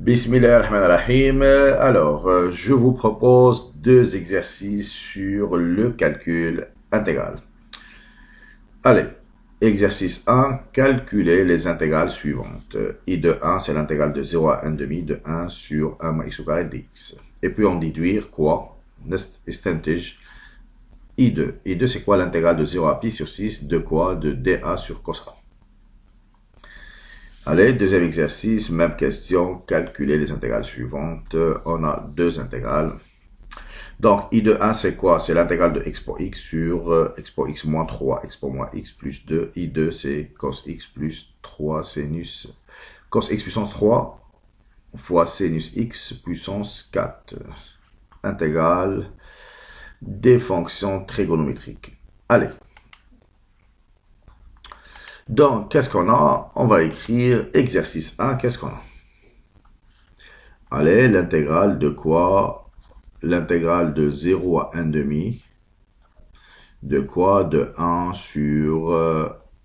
Bismillahirrahmanirrahim. Alors, je vous propose deux exercices sur le calcul intégral. Allez, exercice 1, calculer les intégrales suivantes. I de 1, c'est l'intégrale de 0 à 1 demi de 1 sur 1 moins x au carré dx. Et puis on déduire quoi? Istantige I2. I2, c'est quoi l'intégrale de 0 à pi sur 6 de quoi? De dA sur cos A. Allez, deuxième exercice, même question, calculer les intégrales suivantes. On a deux intégrales. Donc, I de 1, c'est quoi? C'est l'intégrale de x pour x sur x pour x moins 3, x pour moins x plus 2. I2, c'est cos x plus 3 sinus, cos x puissance 3 fois sinus x puissance 4. Intégrale des fonctions trigonométriques. Allez. Donc, qu'est-ce qu'on a? On va écrire exercice 1, qu'est-ce qu'on a? Allez, l'intégrale de quoi? L'intégrale de 0 à 1 demi. De quoi? De 1 sur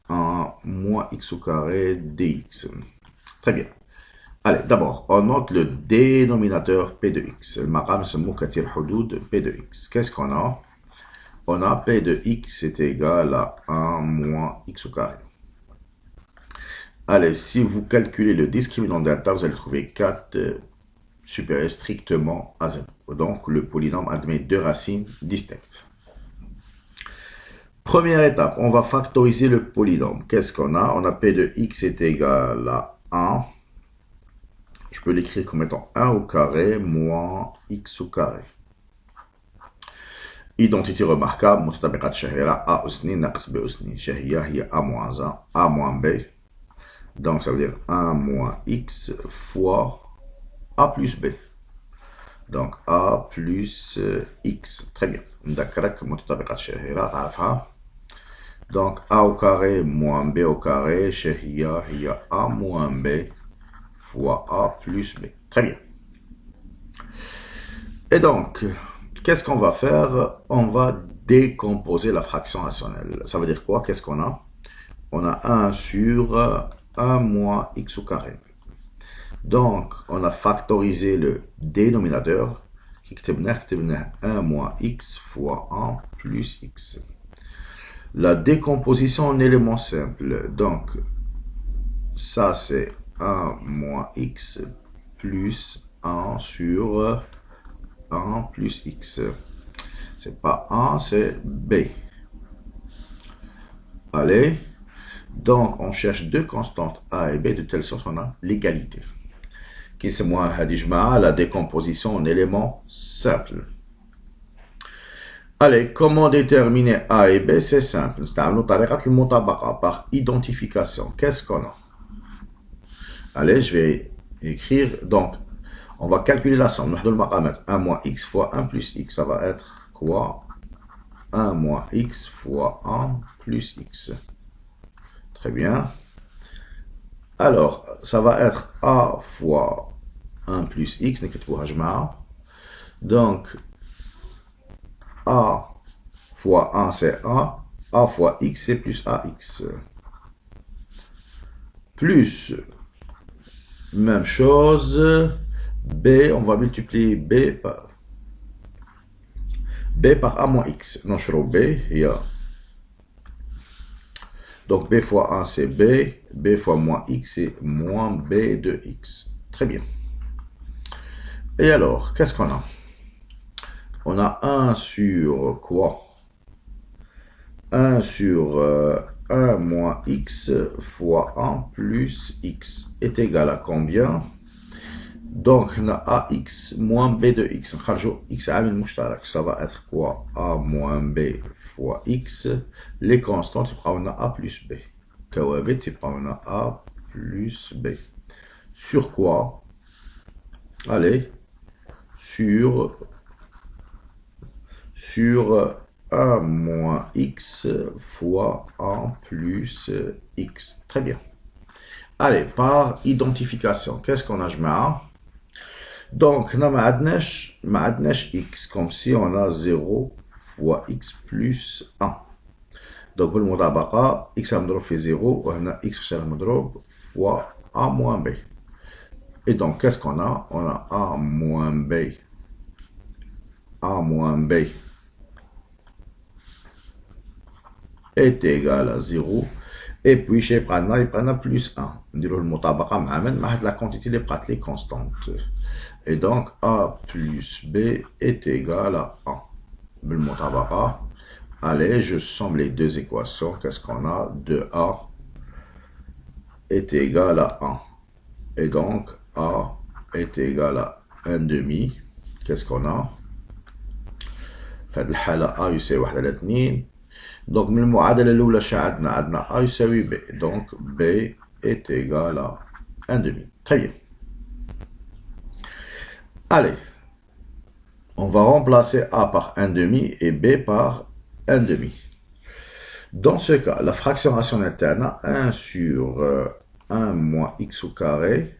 1 moins x au carré dx. Très bien. Allez, d'abord, on note le dénominateur p de x. Le maqam c'est mukatir hudud p de x. Qu'est-ce qu'on a? On a p de x est égal à 1 moins x au carré. Allez, si vous calculez le discriminant delta, vous allez trouver 4 supérieur strictement à 0. Donc, le polynôme admet deux racines distinctes. Première étape, on va factoriser le polynôme. Qu'est-ce qu'on a? On a p de x est égal à 1. Je peux l'écrire comme étant 1 au carré moins x au carré. Identité remarquable, متطابقات شهيرة a أسنين ناقص b أسنين. شهية هي a moins 1, a moins b. Donc, ça veut dire 1 moins x fois a plus b. Donc, a plus x. Très bien. Donc, a au carré moins b au carré, il y a a moins b fois a plus b. Très bien. Et donc, qu'est-ce qu'on va faire? On va décomposer la fraction rationnelle. Ça veut dire quoi? Qu'est-ce qu'on a? On a 1 sur 1 moins x au carré. Donc, on a factorisé le dénominateur qui est 1 moins x fois 1 plus x. La décomposition en éléments simples. Donc, ça c'est 1 moins x plus 1 sur 1 plus x. C'est pas 1, c'est b. Allez. Donc, on cherche deux constantes a et b de telle sorte qu'on a l'égalité. Qui c'est moi, la décomposition en éléments simples. Allez, comment déterminer a et b? C'est simple. Par identification. Qu'est-ce qu'on a? Allez, je vais écrire. Donc, on va calculer la somme. 1 moins x fois 1 plus x. Ça va être quoi? 1 moins x fois 1 plus x. Très bien. Alors, ça va être a fois 1 plus x. Donc, a fois 1 c'est a fois x c'est plus ax. Plus, même chose, b, on va multiplier b par a moins x. Non, je b, il y a. Donc, b fois 1, c'est b. b fois moins x, c'est moins b de x. Très bien. Et alors, qu'est-ce qu'on a? On a 1 sur quoi? 1 sur 1 moins x fois 1 plus x est égal à combien? Donc, on a ax moins b de x. X ça va être quoi? A moins b fois x. Les constantes, on a a plus b. On a a plus b. Sur quoi? Allez. Sur 1 moins x fois 1 plus x. Très bien. Allez, par identification, qu'est-ce qu'on a? Donc, on a x, comme si on a 0 fois x plus 1. Donc, le mot x fait 0, on a x fois a moins b. Et donc, qu'est-ce qu'on a? On a A moins B. A moins B est égal à 0. Et puis, chez Prana, il prend plus 1. On dit le mutabaqa m'amène la quantité des pratiques constante. Et donc, A plus B est égal à 1. Le mutabaqa. Allez, je somme les deux équations. Qu'est-ce qu'on a? 2A est égal à 1. Et donc, A est égal à 1 demi. Qu'est-ce qu'on a? في هذه الحالة A يساوي 1 على 2. Donc, من المعادلة الأولى عندنا A يساوي B. Donc, B est égal à 1 demi. Très bien. Allez, on va remplacer A par 1 demi et B par 1 demi. Dans ce cas, la fraction rationnelle terne 1 sur 1 moins x au carré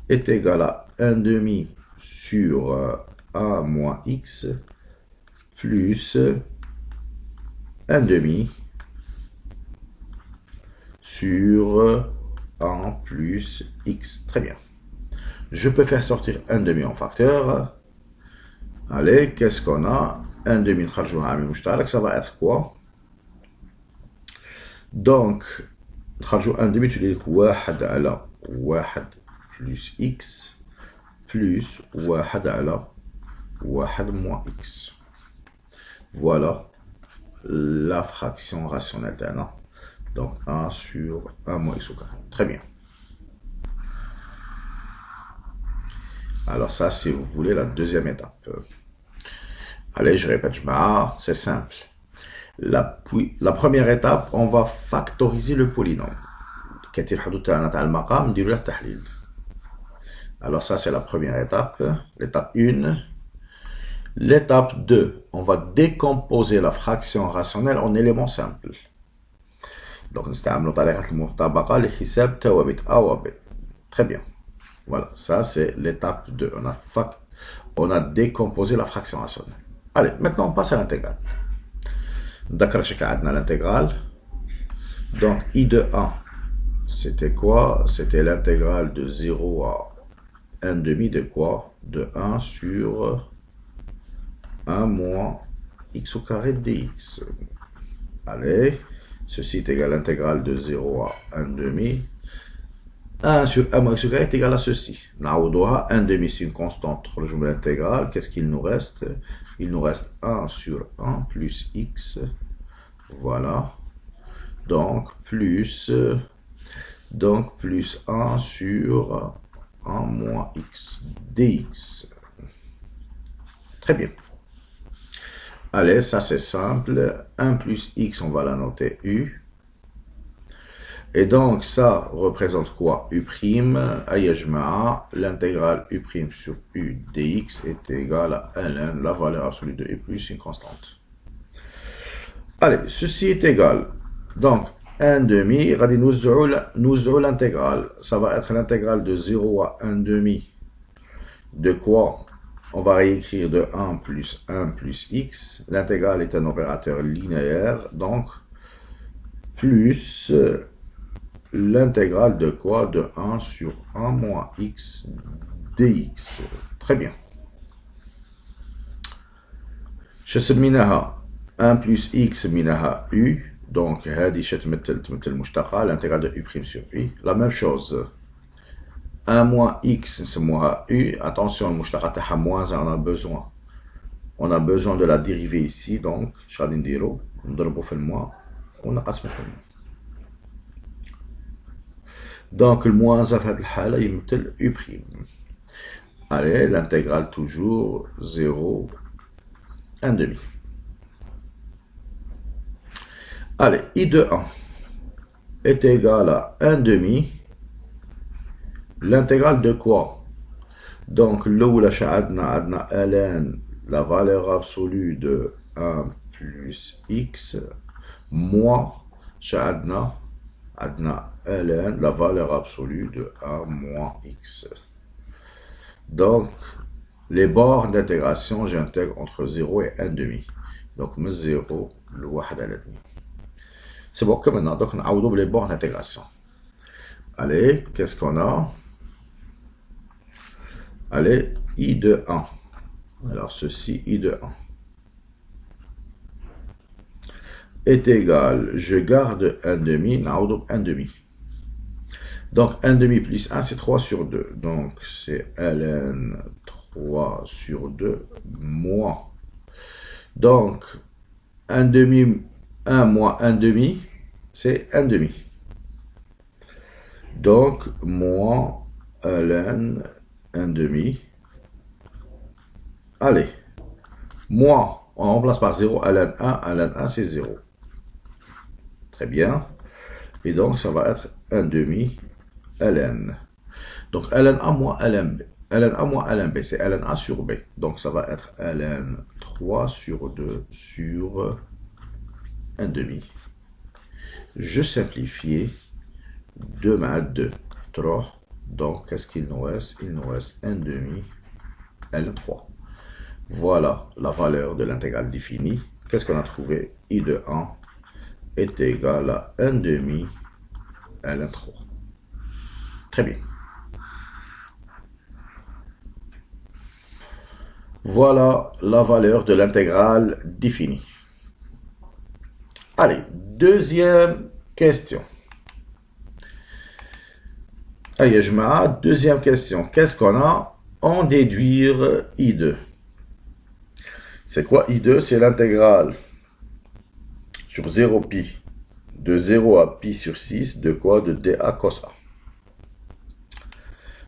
est égal à 1 demi sur A moins x plus 1 demi sur 1 plus x. Très bien. Je peux faire sortir 1 demi en facteur. Allez, qu'est-ce qu'on a? 1 demi, ça va être quoi? Donc, 1 demi, tu dis 1 على 1 plus x plus 1 على 1 moins x. Voilà la fraction rationnelle d'un. Donc 1 sur 1 moins x au carré. Très bien. Alors ça, si vous voulez, la deuxième étape. Allez, je répète, c'est simple. La première étape, on va factoriser le polynôme. Alors ça, c'est la première étape. L'étape 1. L'étape 2, on va décomposer la fraction rationnelle en éléments simples. Donc, نستعملوا طريقة المطابقة لحساب ثوابت A و B. Très bien. Voilà, ça c'est l'étape 2. On a décomposé la fraction rationnelle. Allez, maintenant on passe à l'intégrale. D'accord, j'ai l'intégrale. Donc, I de 1, c'était quoi? C'était l'intégrale de 0 à 1 demi de quoi? De 1 sur 1 moins x au carré de dx. Allez, ceci est égal à l'intégrale de 0 à 1 demi. 1 sur 1 moins x au carré est égal à ceci. 1 demi, c'est une constante. Rejoins l'intégrale. Qu'est-ce qu'il nous reste? Il nous reste 1 sur 1 plus x. Voilà. Donc, plus 1 sur 1 moins x dx. Très bien. Allez, ça c'est simple. 1 plus x, on va la noter u. Et donc, ça représente quoi? U'. L'intégrale u' sur u dx est égale à ln, la valeur absolue de u plus une constante. Allez, ceci est égal. Donc, 1 demi, nous l'intégrale. Ça va être l'intégrale de 0 à 1 demi. De quoi? On va réécrire de 1 plus x. L'intégrale est un opérateur linéaire, donc plus l'intégrale de quoi? De 1 sur 1 moins x dx. Très bien. Je سميناها 1 plus x منها u. Donc, هذه تمثل المشتقة l'intégrale de u' sur u. La même chose. 1 moins x, نسموها u. Attention, المشتقة تاعها moins 1, on a besoin de la dériver ici. Donc, اش غادي نديرو؟ نضربو في الموا ونقسمو في الموا. Donc, le moins 1 في هذه الحالة يمثل u'. Allez, l'intégrale toujours 0, 1 demi. Allez, I de 1 est égal à 1 demi. L'intégrale de quoi? Donc, l'oula عندنا ln, la valeur absolue de 1 plus x, moins عندنا ln, la valeur absolue de 1 moins x. Donc, les bornes d'intégration, j'intègre entre 0 et 1 demi. Donc, من 0 ل 1 على 2. C'est bon que maintenant, donc on a les bornes d'intégration. Allez, qu'est-ce qu'on a? Allez, I de 1. Alors, ceci, I de 1 est égal, je garde 1 demi, نعوض 1 demi. Donc, 1 demi plus 1, c'est 3 sur 2. Donc, c'est ln 3 sur 2 moins. Donc, 1 demi, 1 moins 1 demi, c'est 1 demi. Donc, moins ln 1 demi. Allez, moins, on remplace par 0 ln 1 c'est 0. Très bien. Et donc, ça va être 1 demi ln. Donc, ln A moins ln B. ln A moins ln B, c'est ln A sur B. Donc, ça va être ln 3 sur 2 sur 1 demi. Je simplifie. 2 مع 2, 3. Donc, qu'est-ce qu'il nous reste? Il nous reste 1 demi L3. Voilà la valeur de l'intégrale définie. Qu'est-ce qu'on a trouvé? I de 1 est égal à 1 demi L3. Très bien. Voilà la valeur de l'intégrale définie. Allez, deuxième question. Allez, je mets deuxième question. Qu'est-ce qu'on a en déduire I2? C'est quoi I2? C'est l'intégrale sur 0 pi de 0 à pi sur 6 de quoi? De dA cos A.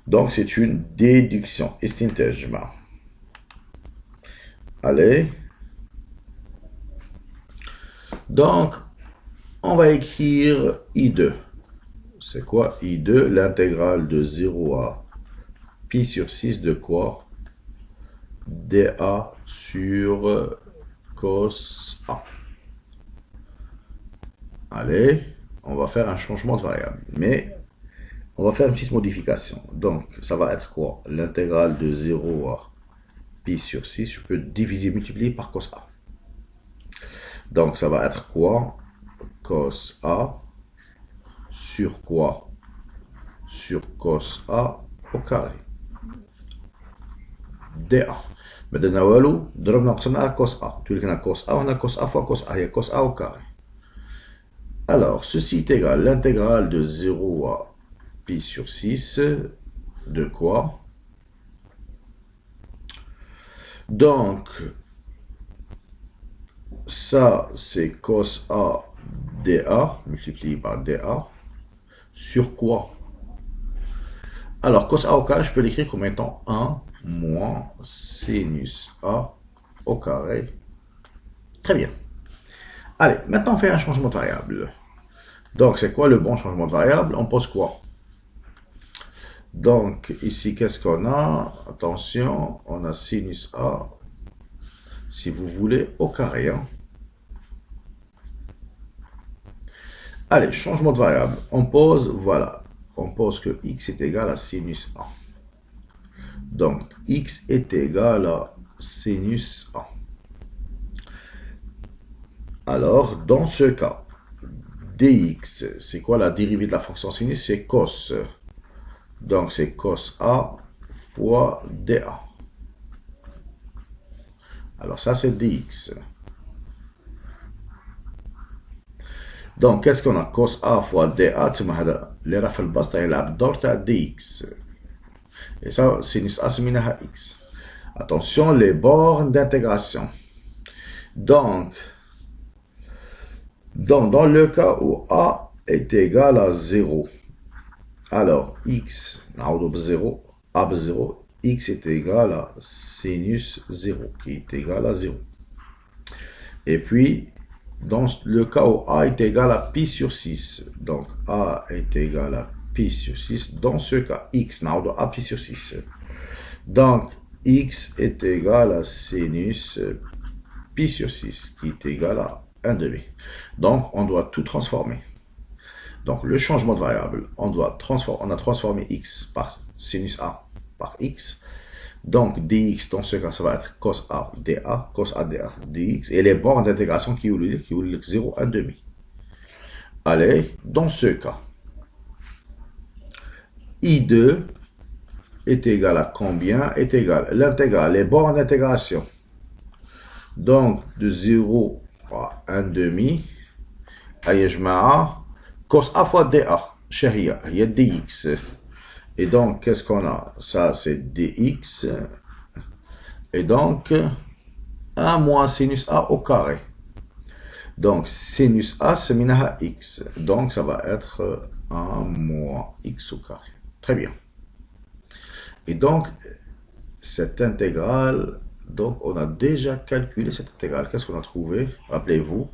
Donc, c'est une déduction. استنتاج. Allez. Donc, on va écrire I2. C'est quoi I2? L'intégrale de 0 à pi sur 6 de quoi? dA sur cos A. Allez, on va faire un changement de variable. Mais, on va faire une petite modification. Donc, ça va être quoi? L'intégrale de 0 à pi sur 6, je peux diviser, multiplier par cos A. Donc, ça va être quoi? Cos A sur quoi? Sur cos A au carré. dA. بدنا والو ضربنا قسمنا على cos A. Tu vois cos A, on a cos A fois cos A. Il y a cos A au carré. Alors, ceci est égal. L'intégrale de 0 à pi sur 6 de quoi? Donc, ça, c'est cos A dA, multiplié par dA, sur quoi? Alors, cos A au carré, je peux l'écrire comme étant 1 moins sinus A au carré. Très bien. Allez, maintenant on fait un changement de variable. Donc, c'est quoi le bon changement de variable? On pose quoi? Donc, ici, qu'est-ce qu'on a? Attention, on a sinus A, si vous voulez, au carré. Hein. Allez, changement de variable. On pose, voilà. On pose que x est égal à sinus A. Donc, x est égal à sinus A. Alors, dans ce cas, dx, c'est quoi la dérivée de la fonction sinus? C'est cos. Donc, c'est cos A fois dA. Alors, ça, c'est dx. Donc, qu'est-ce qu'on a? Cos A fois dA, les rafales basses, il a dx. Et ça, sinus A, c'est x. Attention, les bornes d'intégration. Donc, dans le cas où A est égal à 0, alors x, A b 0, x est égal à sinus 0, qui est égal à 0. Et puis, dans le cas où A est égal à pi sur 6, donc A est égal à pi sur 6, dans ce cas, x, A pi sur 6. Donc, x est égal à sinus pi sur 6, qui est égal à 1 demi. Donc, on doit tout transformer. Donc, le changement de variable, on a transformé x par sinus A par x. Donc, dx, dans ce cas, ça va être cos A dA, dx. Et les bornes d'intégration qui ont 0, 1 demi. Allez, dans ce cas, I2 est égal à combien? Est égal. L'intégrale est borne d'intégration. Donc, de 0 à 1 demi. Cos A fois dA. Chéria, il y a dx. Et donc, qu'est-ce qu'on a? Ça, c'est dx. Et donc, 1 moins sinus A au carré. Donc, sinus A, c'est minaha x. Donc, ça va être 1 moins x au carré. Très bien. Et donc, cette intégrale, donc on a déjà calculé cette intégrale. Qu'est-ce qu'on a trouvé? Rappelez-vous.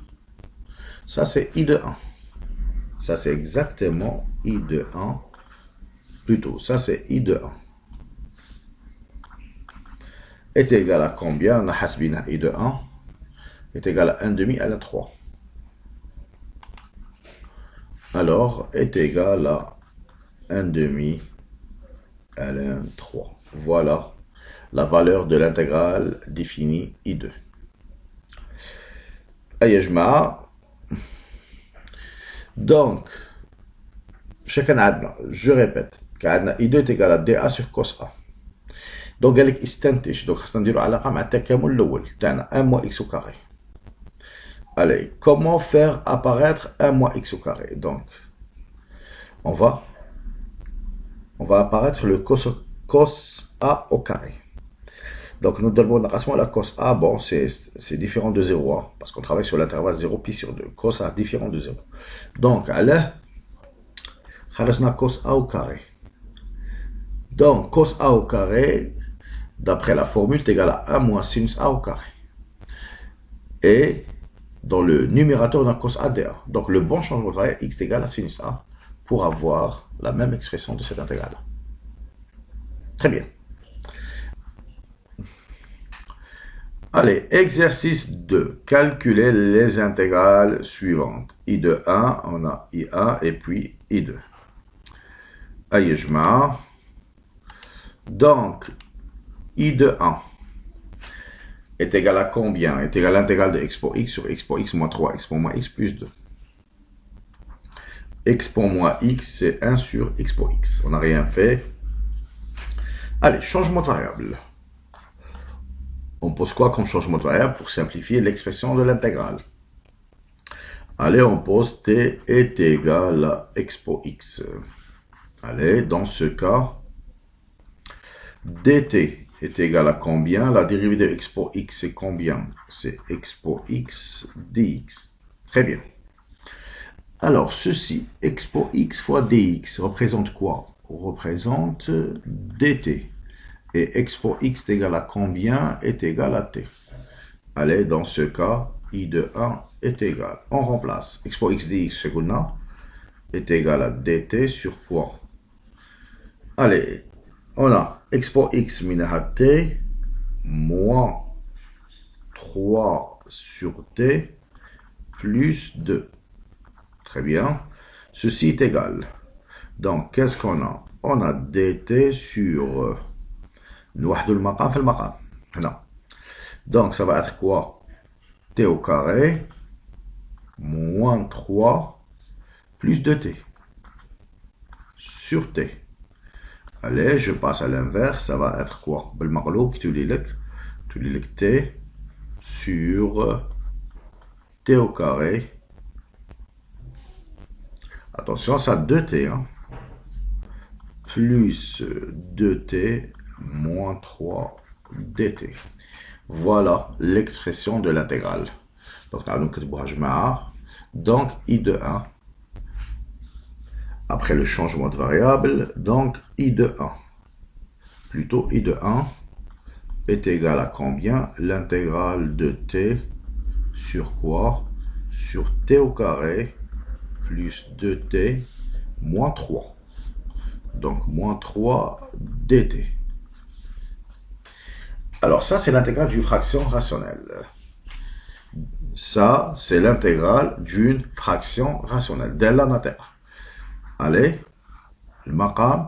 Ça, c'est I de 1. Ça, c'est exactement I de 1. Plutôt, ça, c'est I de 1. Est égal à combien? On a hasbina I de 1. Est égal à 1 demi à la 3. Alors, est égal à 1 demi à la 3. Voilà la valeur de l'intégrale définie I2. Ayajma. Donc, chacun a, je répète, I2 est égal à dA sur cos A. Donc, elle est istantish. Donc, on va dire à takamul l'awwal. 1 moins x au carré. Allez, comment faire apparaître 1 moins x au carré? Donc, on va apparaître le cos A au carré. Donc, nous donnons la cos A, bon, c'est différent de 0, hein, parce qu'on travaille sur l'intervalle 0 pi sur 2. Cos A différent de 0. Donc, allez, on a cos A au carré. Donc, cos A au carré, d'après la formule, est égal à 1 moins sinus A au carré. Et dans le numérateur, on a cos A dA. Donc, le bon changement de variable, x est égal à sinus A, pour avoir la même expression de cette intégrale. Très bien. Allez, exercice 2. Calculer les intégrales suivantes. I de 1, on a I1 et puis I2. Ayejma. Donc, I de 1 est égal à combien? Est égal à l'intégrale de expo x sur expo x moins 3, expo moins x plus 2. Expo moins x, c'est 1 sur expo x. On n'a rien fait. Allez, changement de variable. On pose quoi comme changement de variable pour simplifier l'expression de l'intégrale? Allez, on pose t est égal à expo x. Allez, dans ce cas, dt est égal à combien? La dérivée de expo x, c'est combien? C'est expo x dx. Très bien. Alors, ceci, expo x fois dx, représente quoi? Représente dt. Et expo x est égal à combien? Est égal à t. Allez, dans ce cas, I de 1 est égal. On remplace. Expo x dx, seconda, est égal à dt sur quoi? Allez, on a expo x minaha t moins 3 sur t plus 2. Très bien. Ceci est égal. Donc, qu'est-ce qu'on a? On a dt sur... Donc, ça va être quoi? T au carré moins 3 plus 2t sur t. Allez, je passe à l'inverse, ça va être quoi? Tu lis t sur t au carré. Attention, ça 2t, hein? Plus 2t moins 3 dt. Voilà l'expression de l'intégrale. Donc, I de 1. Après le changement de variable, donc I de 1. Plutôt I de 1 est égal à combien? L'intégrale de t sur quoi? Sur t au carré plus 2t moins 3. Donc, moins 3 dt. Alors ça, c'est l'intégrale d'une fraction rationnelle. Ça, c'est l'intégrale d'une fraction rationnelle. Della natera. Allez, le maqam,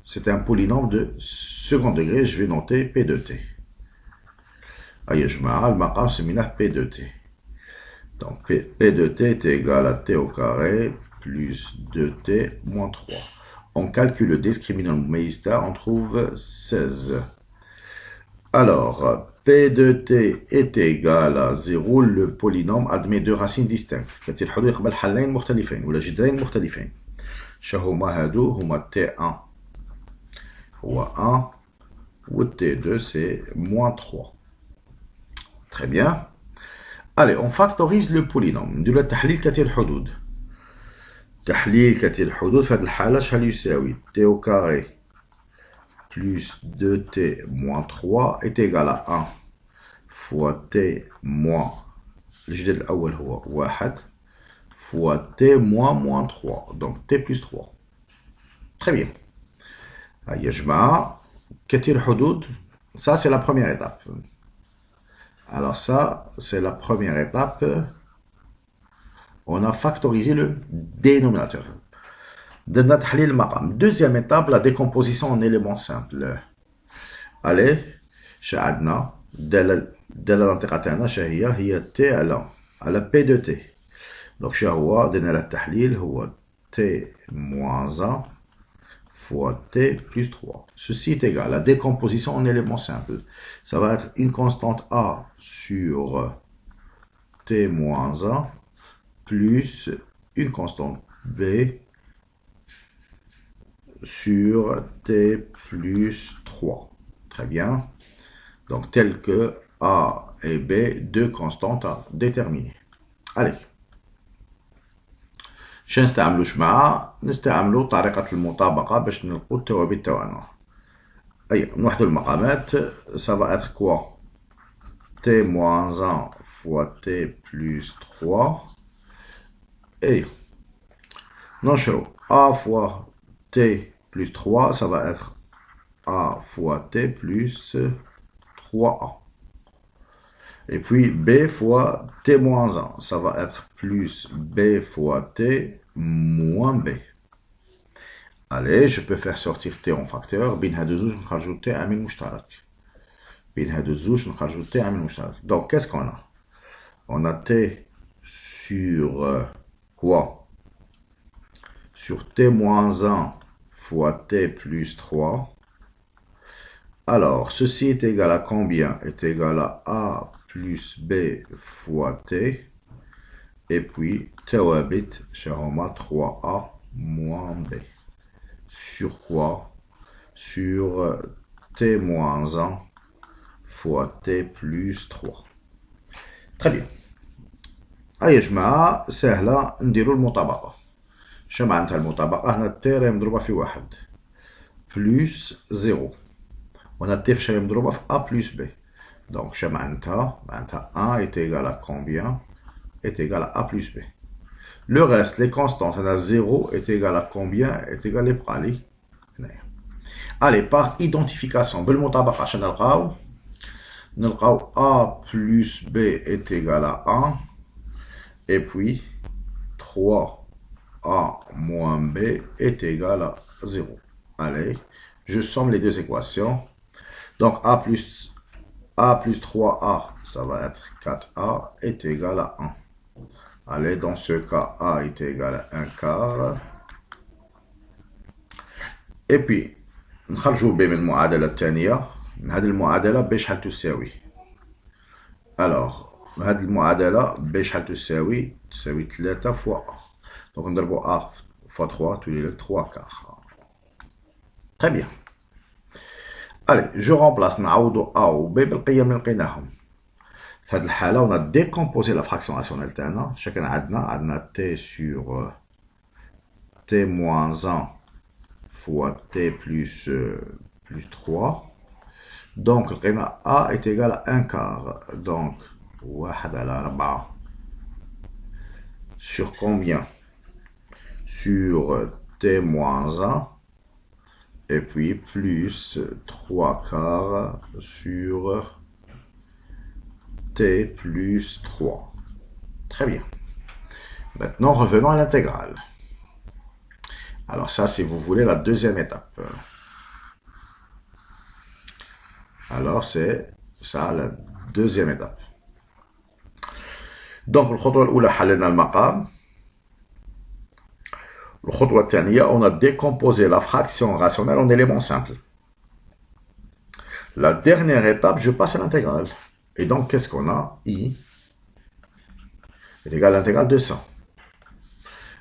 c'est un polynôme de second degré. Je vais noter P de t. Le maqam, c'est minah P de t. Donc, P de t est égal à t au carré plus 2t moins 3. On calcule le discriminant méista, on trouve 16. Alors, P de t est égal à 0, le polynôme admet deux racines distinctes. كتير الحدود يقبل حلين مختلفين ولا جذرين مختلفين. شهما هادو هما T1 هو 1 ou T2 c'est moins 3. Très bien. Allez, on factorise le polynôme. نديرو التحليل كتير الحدود. تحليل كتير الحدود في هذه الحالة شحال يساوي T au carré plus 2t moins 3 est égal à 1 fois t moins الجدول الأول هو 1 fois t moins 3 donc t plus 3. Très bien. هيا جماعة كتير الحدود ça c'est la première étape. Alors ça c'est la première étape. On a factorisé le dénominateur. درنا تحليل المقام. Deuxième étape, la décomposition en éléments simples. Allez, شا عندنا الدالة المنطقة تاعنا شا هي t على p de t. Donc شا هو درنا له التحليل هو t moins 1 fois t plus 3. Ceci est égal. La décomposition en éléments simples. Ça va être une constante a sur t moins 1 plus une constante b sur t plus 3. Très bien. Donc, tel que A et B, deux constantes à déterminer. Allez. شنو نستعملو جماعة؟ نستعملو طريقة المطابقة باش نلقو التوابيت تاعنا. أي نوحدو المقامات. Ça va être quoi? T moins 1 fois T plus 3. Et ننشرو A fois T plus 3, ça va être A fois T plus 3A. Et puis B fois T moins 1, ça va être plus B fois T moins B. Allez, je peux faire sortir T en facteur. بين هادو زوج نخرجو T عامل مشترك. بين هادو زوج نخرجو T عامل مشترك. Donc, qu'est-ce qu'on a? On a T sur quoi? Sur T moins 1 fois T plus 3. Alors, ceci est égal à combien? Est égal à A plus B fois T. Et puis, Tawabit, Shahoma 3A moins B. Sur quoi? Sur T moins 1 fois T plus 3. Très bien. أي جماعة سهلة نديرو المطابقة. شنو معناتها المطابقة؟ هنا تي راهي مضروبة في واحد بلوس زيرو وهنا تي فاش راهي مضروبة في أ بلوس بي. دونك شنو معناتها؟ معناتها أ إيت إيكال أ كومبيان؟ إيت إيكال أ بلوس بي. لو ريست لي كونستانت هنا زيرو إيت إيكال أ كومبيان؟ إيت إيكال لي بقى لي هنايا. ألي باغ إيدونتيفيكاسيون بالمطابقة شنو نلقاو؟ نلقاو أ بلوس بي إيت إيكال أ 1 et puis 3A moins B est égal à 0. Allez, je somme les deux équations. Donc A plus 3A, ça va être 4A, est égal à 1. Allez, dans ce cas, A est égal à 1 quart. Et puis, نخرجوا B من المعادلة الثانية. من هذه المعادلة B شحال تساوي؟ Alors, هذه المعادلة B شحال تساوي 3 fois A. Donc نضربو A fois 3 تولي لك 3 quart. Très bien. Allez, je remplace نعوضو A و B بالقيم اللي لقيناهم. في هذه الحالة on a décomposé la fraction rationnelle تاعنا. شكون عندنا T sur T moins 1 fois T plus 3. Donc لقينا A est égal à 1 quart. Donc 1 على 4 sur combien? Sur T moins 1 et puis plus 3 quarts sur T plus 3. Très bien. Maintenant, revenons à l'intégrale. Alors ça, si vous voulez, la deuxième étape. Alors c'est ça la deuxième étape. Donc الخطوة الأولى حللنا المقام. الخطوة الثانية, on a décomposé la fraction rationnelle en éléments simples. La dernière étape, je passe à l'intégrale. Et donc, qu'est-ce qu'on a? I est égal à l'intégrale de 100.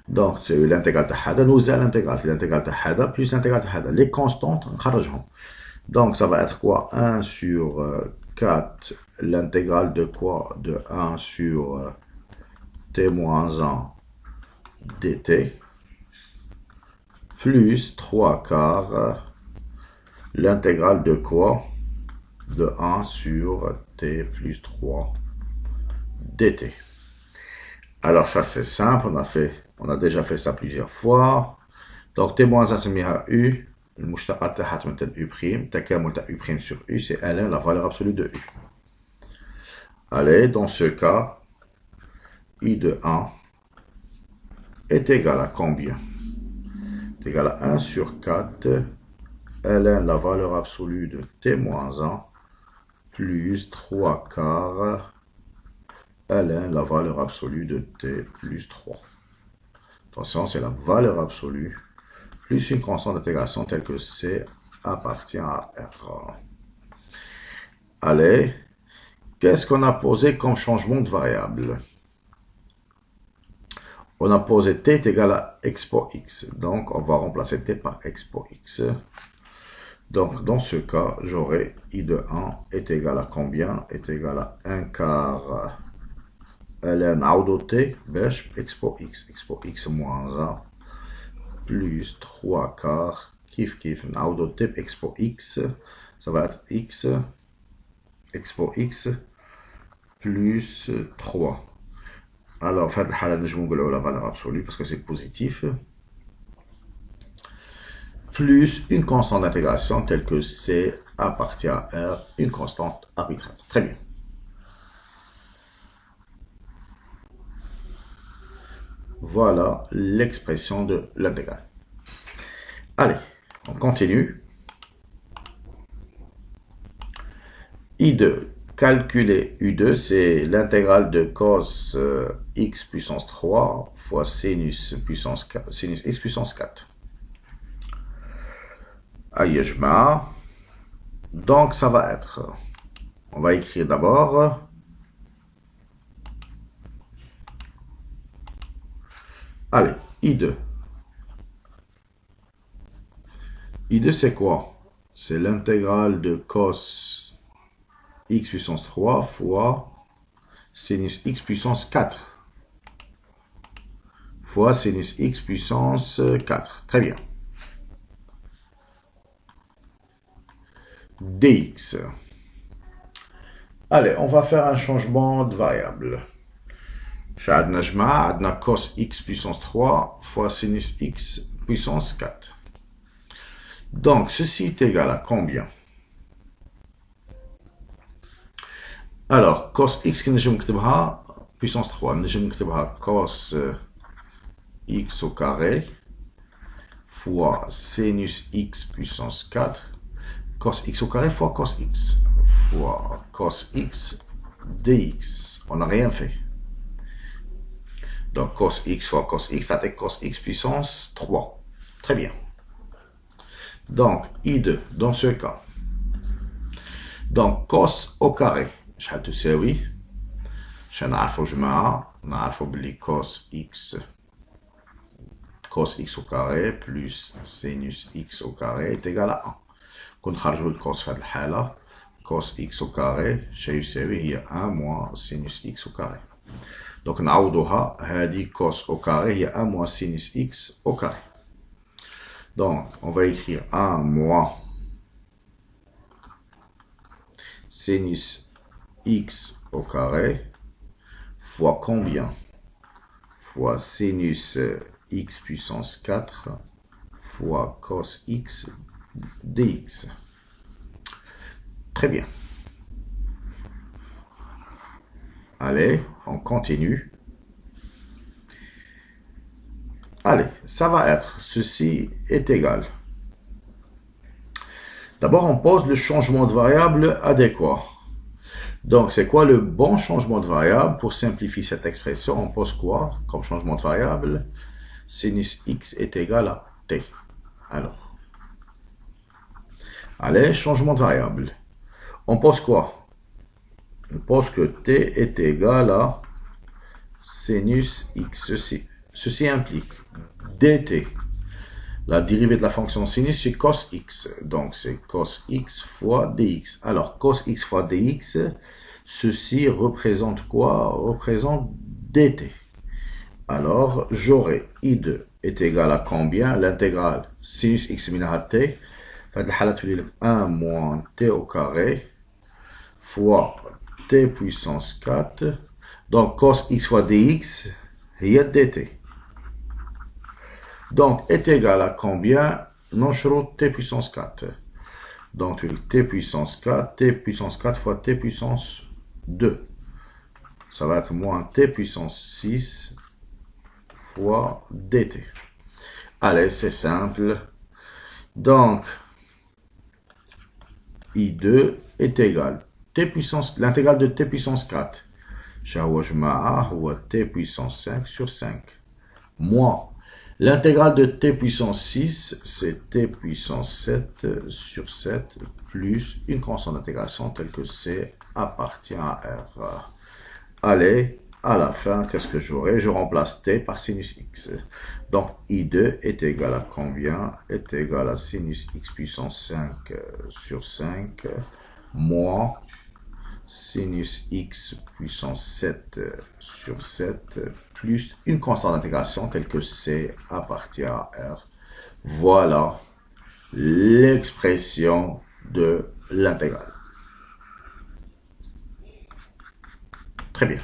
Donc, c'est l'intégrale de Hada, nous avons l'intégrale de Hada plus l'intégrale de Hada. Les constantes, on kharajhom. Donc, ça va être quoi? 1 sur 4, l'intégrale de quoi? De 1 sur t moins 1 dt, plus 3 quarts, l'intégrale de quoi? De 1 sur t plus 3 dt. Alors ça c'est simple, on a déjà fait ça plusieurs fois. Donc t moins 1 c'est u, le mushtaqat tahat maintenant u', takamul ta u' sur u, c'est ln, la valeur absolue de u. Allez, dans ce cas, i de 1 est égal à combien? C'est égal à 1 sur 4, ln, la valeur absolue de t moins 1, plus 3 quarts, ln, la valeur absolue de t plus 3. Attention, c'est la valeur absolue plus une constante d'intégration telle que C appartient à R. Allez, qu'est-ce qu'on a posé comme changement de variable? On a posé t est égal à expo x. Donc, on va remplacer t par expo x. Donc, dans ce cas, j'aurai i de 1 est égal à combien? Est égal à 1 quart ln عوضو t باش expo x moins 1 plus 3 quarts kif نعوضو t expo x, ça va être x expo x plus 3. Alors في هذه الحالة نجمو نقولو la valeur absolue parce que c'est positif, plus une constante d'intégration telle que C appartient à R, une constante arbitraire. Très bien. Voilà l'expression de l'intégrale. Allez, on continue. I2, calculer U2, c'est l'intégrale de cos x puissance 3 fois sinus x puissance 4. Ayejma. Donc ça va être, on va écrire d'abord allez, I2. I2 c'est quoi? C'est l'intégrale de cos x puissance 3 fois sinus x puissance 4 fois sinus x puissance 4. Très bien. Dx. Allez, on va faire un changement de variable. عندنا cos x puissance 3 fois sinus x puissance 4. Donc, ceci est égal à combien? Alors, cos x qui نجم نكتبها puissance 3, نجم نكتبها cos x au carré fois sinus x puissance 4, cos x au carré fois cos x dx. On n'a rien fait. Donc, cos x fois cos x, ça fait cos x puissance 3. Très bien. Donc, I2, dans ce cas. Donc, cos au carré. شحال تساوي؟ عشان نعرفو جماعة نعرفو بلي cos x au carré plus sinus x au carré est égal à 1. كون نخرجو الكوس في هذه الحالة cos x au carré شي يساوي هي 1 moins sinus x au carré. Donc نعوضوها هذه cos au carré هي 1 moins sinus x au carré. Donc on va écrire 1 moins sinus x au carré fois combien? Fois sinus x puissance 4 fois cos x dx. Très bien. Allez, on continue. Allez, ça va être, ceci est égal. D'abord, on pose le changement de variable adéquat. Donc, c'est quoi le bon changement de variable? Pour simplifier cette expression, on pose quoi comme changement de variable? sinus x est égal à t. Alors, allez, changement de variable. On pose quoi? On pose que t est égal à sinus x. Ceci implique dt. La dérivée de la fonction sinus, c'est cos x. Donc, c'est cos x fois dx. Alors, cos x fois dx, ceci représente quoi? Représente dt. Alors, j'aurai I2 est égal à combien? L'intégrale sinus x minus t. 1 moins t au carré fois t puissance 4. Donc, cos x fois dx, il y a dt. Donc, est égal à combien? Non, je t puissance 4. Donc, t puissance 4 fois t puissance 2. Ça va être moins t puissance 6 fois dt. Allez, c'est simple. Donc, I2 est égal l'intégrale de t puissance 4. ou t puissance 5 sur 5. Moins l'intégrale de t puissance 6, c'est t puissance 7 sur 7 plus une constante d'intégration telle que C appartient à R. Allez, à la fin, qu'est-ce que j'aurai? Je remplace t par sinus x. Donc, I2 est égal à combien? Est égal à sinus x puissance 5 sur 5 moins sinus x puissance 7 sur 7 plus une constante d'intégration telle que C appartient à R. Voilà l'expression de l'intégrale. Très bien.